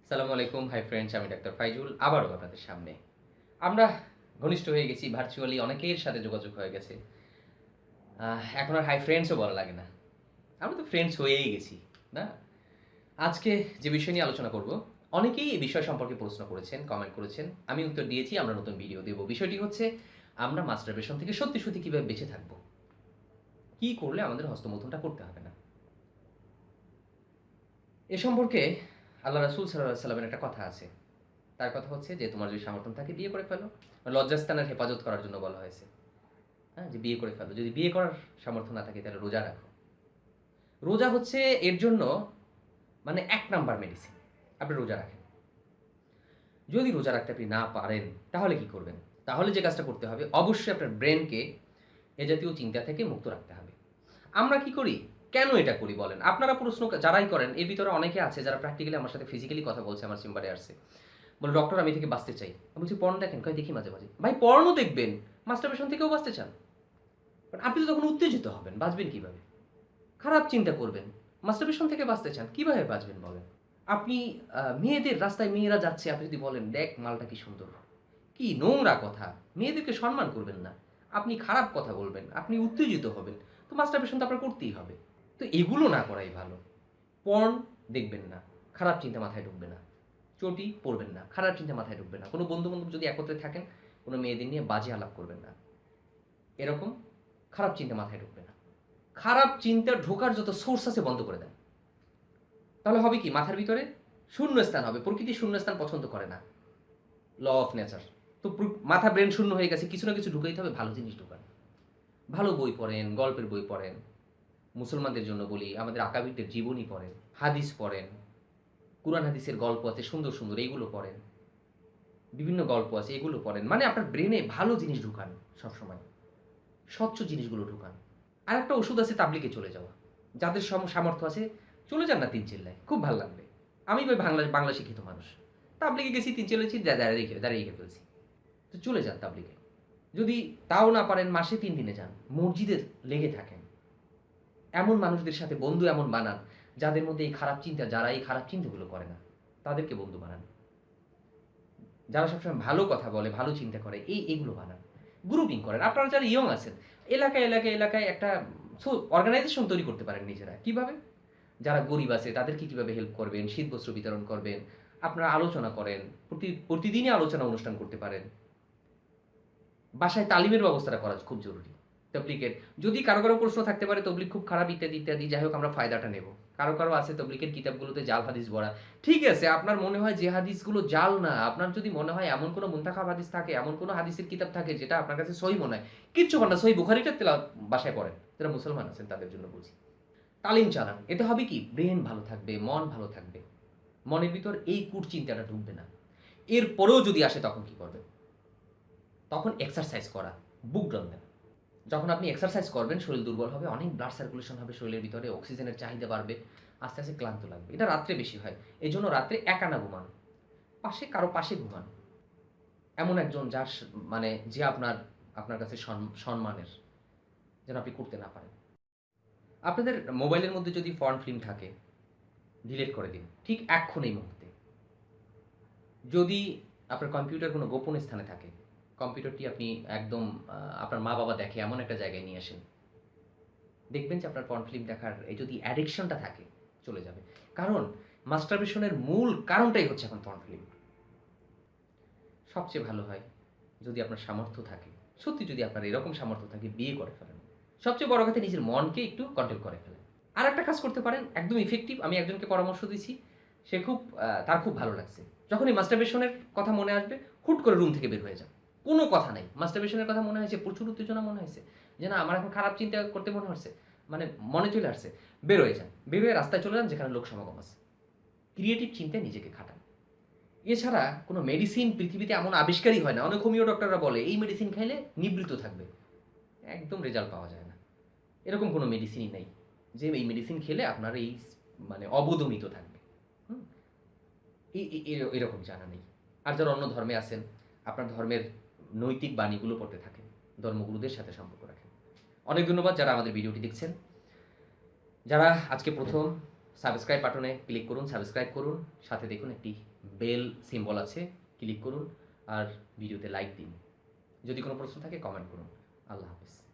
সালামু আলাইকুম, hi friends, আমি ডাক্তার ফাইজুল আবারও আপনাদের সামনে। আমরা ঘনিষ্ঠ হয়ে গেছি, ভার্চুয়ালি অনেকের সাথে যোগাযোগ হয়ে গেছে। এখন আর হাই ফ্রেন্ডসও বলা লাগে না। আমরা তো ফ্রেন্ডস হয়েই গেছি, না? আজকে যে বিষয় নিয়ে আলোচনা করব, অনেকেই এই বিষয় সম্পর্কে প্রশ্ন করেছেন, কমেন্ট করেছেন। আমি উত্তর দিয়েছি, আমরা নতুন ভিডিও দেব। বিষয়টি হচ্ছে আমরা মাস্টারবেশন থেকে সত্যি, সত্যি কিভাবে বেঁচে থাকব? কি করলে আমাদের হস্তমৈথুনটা করতে হবে না? এ সম্পর্কে আল্লাহ রাসূল সাল্লাল্লাহু আলাইহি ওয়াসাল্লামের একটা কথা আছে। তার কথা হচ্ছে যে, "তোমার যদি সামর্থ্য থাকে বিয়ে করে ফেলো।" লজ্জাস্থানের হেফাজত করার জন্য বলা হয়েছে। হ্যাঁ? যে বিয়ে করে ফেলো। যদি বিয়ে করার সামর্থ্য না থাকে তাহলে রোজা রাখো। রোজা হচ্ছে এর জন্য মানে ১ নাম্বার মেডিসিন। আপনি রোজা রাখেন। যদি রোজা রাখতে আপনি না পারেন তাহলে কি করবেন? তাহলে যে কাজটা করতে হবে অবশ্যই আপনার ব্রেইনকে এ জাতীয় চিন্তা থেকে মুক্ত রাখতে হবে। আমরা কি করি? কেন এটা করি বলেন? আপনারা প্রশ্ন যারাই করেন এর ভিতরে অনেকে আছে যারা প্র্যাকটিক্যালি আমার সাথে ফিজিক্যালি কথা বলছে আমার চেম্বারে আসছে। বলে, "ডক্টর আমি এ থেকে বাঁচতে চাই।" আমি বলছি, "পর্ন দেখেন?" কয়, "দেখি মাঝে, মাঝে।" ভাই পর্ন দেখবেন, মাস্টারবেশন থেকেও বাঁচতে চান? বাট আপনি তো তখন উত্তেজিত হবেন, বাঁচবেন কিভাবে? খারাপ চিন্তা করবেন। মাস্টারবেশন থেকে বাঁচতে চান, কিভাবে বাঁচবেন বলেন? আপনি মেয়েদের রাস্তায় মেয়েরা যাচ্ছে, আপনি যদি বলেন, "দেখ মালটা কি সুন্দর।" কি নোংরা কথা! মেয়েদেরকে সম্মান করবেন না। আপনি খারাপ কথা বলবেন, আপনি উত্তেজিত হবেন। তো মাস্টারবেশন তো আপনার করতেই হবে। তো এগুলো না করাই ভালো। পর্ন দেখবেন না। খারাপ চিন্তা মাথায় ঢুকবে না। চটি পড়বেন না। খারাপ চিন্তা মাথায় ঢুকবে না। কোন বন্ধু-বান্ধব যদি একত্রে থাকেন, কোন মেয়েদের নিয়ে বাজে আলাপ করবেন না। এরকম খারাপ চিন্তা মাথায় ঢুকবে না। খারাপ চিন্তা ঢোকার যত সোর্স আছে বন্ধ করে দেন। তাহলে হবে কি? মাথার ভিতরে শূন্যস্থান হবে। প্রকৃতি শূন্যস্থান পছন্দ করে না। Law of nature. তো মাথা ব্রেইন শূন্য হয়ে গেছে। কিছু না কিছু ঢুকাইতে হবে, ভালো জিনিস ঢোকান। ভালো বই পড়েন, গল্পের বই পড়েন। মুসলমানদের জন্য বলি, আমাদের আকাবিরদের জীবনী পড়েন, হাদিস পড়েন। কুরআন হাদিসের গল্প আছে সুন্দর, সুন্দর এইগুলো পড়েন। বিভিন্ন গল্প আছে এগুলো পড়েন। মানে আপনার ব্রেইনে ভালো জিনিস ঢুকান সবসময়। স্বচ্ছ জিনিসগুলো ঢুকান। আরেকটা ওষুধ আছে তাবলিগে চলে যাওয়া। যাদের সামর্থ্য আছে চলে যান না ৩ চিল্লায়। খুব ভাল লাগবে। আমি ভাই বাংলা শিক্ষিত মানুষ। তাবলিগে গেছি ৩ চিল্লেছি দাঁড়িয়ে ফেলছি। তো চলে যান তাবলিগে। যদি তাও না পারেন মাসে ৩ দিনে যান। মসজিদে লেগে থাকেন। এমন মানুষদের সাথে বন্ধু এমন বানান যাদের মধ্যে এই খারাপ চিন্তা যারা এই খারাপ চিন্তাগুলো করে না তাদেরকে বন্ধু বানান। যারা সবসময় ভালো কথা বলে, ভালো চিন্তা করে এগুলো বানান। গ্রুপিং করেন। আপনারা যারা ইয়ং আছেন, এলাকায় একটা অর্গানাইজেশন তৈরি করতে পারেন নিজেরা। কিভাবে? যারা গরিব আছে তাদেরকে কিভাবে হেল্প করবেন, শীতবস্ত্র বিতরণ করবেন। আপনারা আলোচনা করেন। প্রতিদিনই আলোচনা অনুষ্ঠান করতে পারেন। বাসায় তালিমের ব্যবস্থাটা করা খুব জরুরি। তাবলীগের যদি কারো প্রশ্ন থাকতে পারে তবলিগ খুব খারাপ ইত্যাদি, ইত্যাদি যাই হোক আমরা ফায়দাটা নেব। কারো আছে তবলিগের কিতাবগুলোতে জাল হাদিস ভরা। ঠিক আছে, আপনার মনে হয় যে হাদিসগুলো জাল না, আপনার যদি মনে হয় এমন কোনো মুনতাখাব হাদিস থাকে, এমন কোনো হাদিসের কিতাব থাকে যেটা আপনার কাছে সহিহ মনে হয়, কিচ্ছু করেন না, সহিহ বুখারীটা বাসায় পড়েন। যারা মুসলমান আছেন তাদের জন্য বলছি। তালিম চালান। এতে হবে কি? ব্রেইন ভালো থাকবে, মন ভালো থাকবে। মনের ভিতর এই কুটচিন্তাটা ঢুকবে না। এরপরেও যদি আসে তখন কি করবেন? তখন এক্সারসাইজ করা, বুক ডন দেন। যখন আপনি এক্সারসাইজ করবেন শরীর দুর্বল হবে, অনেক ব্লাড সার্কুলেশন হবে শরীরের ভিতরে, অক্সিজেনের চাহিদা বাড়বে, আস্তে, আস্তে ক্লান্ত লাগবে। এটা রাত্রে বেশি হয়। এজন্য রাত্রে একা না ঘুমান। কারো পাশে ঘুমান। এমন একজন যার মানে যে আপনার কাছে সম্মানের, যেন আপনি করতে না পারেন। আপনাদের মোবাইলের মধ্যে যদি ফরেন ফিল্ম থাকে, ডিলিট করে দিন। ঠিক এখন এই মুহূর্তে। যদি আপনার কম্পিউটার কোনো গোপন স্থানে থাকে, কম্পিউটারটি আপনি একদম আপনার মা-বাবা দেখে এমন একটা জায়গায় নিয়ে আসেন। দেখবেন যে আপনার পর্ন ফিল্ম দেখার এই যদি অ্যাডিকশনটা থাকে চলে যাবে। কারণ মাস্টারবেশনের মূল কারণটাই হচ্ছে এখন পর্ন ফিল্ম। সবচেয়ে ভালো হয় যদি আপনার সামর্থ্য থাকে, সত্যি যদি আপনার এরকম সামর্থ্য থাকে বিয়ে করে ফেলেন। সবচেয়ে বড় কথা নিজের মনকে একটু কন্ট্রোল করে ফেলেন। আরেকটা কাজ করতে পারেন একদম ইফেক্টিভ, আমি একজনকে পরামর্শ দিছি। সে তার খুব ভালো লাগছে। যখনই মাস্টারবেশনের কথা মনে আসবে হুট করে রুম থেকে বের হয়ে যান। কোনো কথা নাই। মাস্টারবেশনের কথা মনে হয়েছে, প্রচুর উত্তেজনা মনে হয়েছে। যে না আমার এখন খারাপ চিন্তা করতে মনে হচ্ছে। মানে মনে চলে আসছে। বের হয়ে যান। বের হয়ে রাস্তায় চলে যান যেখানে লোক সমাগম আছে। ক্রিয়েটিভ চিন্তায় নিজেকে খাটান। এছাড়া কোনো মেডিসিন পৃথিবীতে এমন আবিষ্কারই হয় না। অনেক হোমিও ডক্টররা বলে এই মেডিসিন খাইলে নিবৃত থাকবে। একদম রেজাল্ট পাওয়া যায় না। এরকম কোনো মেডিসিনই নাই যে এই মেডিসিন খেলে আপনার এই মানে অবদমিত থাকবে। হুম? এরকম জানা নেই। আর যারা অন্য ধর্মে আছেন, আপনার ধর্মের নৈতিক বাণীগুলো পড়তে থাকেন। ধর্মগুরুদের সাথে সম্পর্ক রাখেন। অনেক ধন্যবাদ যারা আমাদের ভিডিওটি দেখছেন। যারা আজকে ১ম সাবস্ক্রাইব বাটনে ক্লিক করুন, সাবস্ক্রাইব করুন, সাথে দেখুন একটি বেল সিম্বল আছে, ক্লিক করুন আর ভিডিওতে লাইক দিন। যদি কোনো প্রশ্ন থাকে কমেন্ট করুন। আল্লাহ হাফেজ।